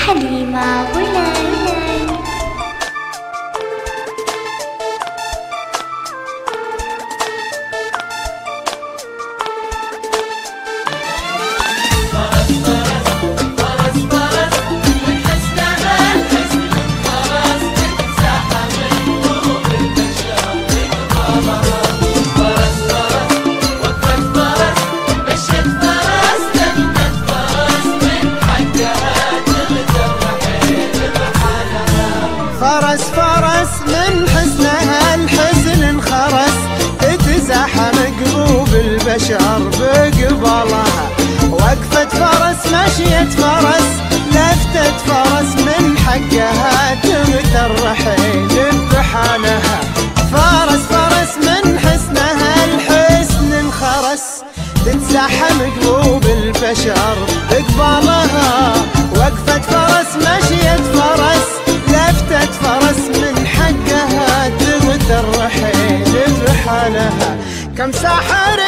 حليمة وليلى. فرس فرس من حسنها الحزن انخرس، اتزاحم قلوب البشر بقبالها. وقفة فرس مشية فرس، لفتة فرس من حقها تغتر رحيل بحالها. فرس فرس من حسنها الحزن انخرس، تتزاحم قلوب البشر بقبالها. وقفة فرس مشية فرس، لفتة فرس من حقها تغتر رحيل بحالها. كم ساحر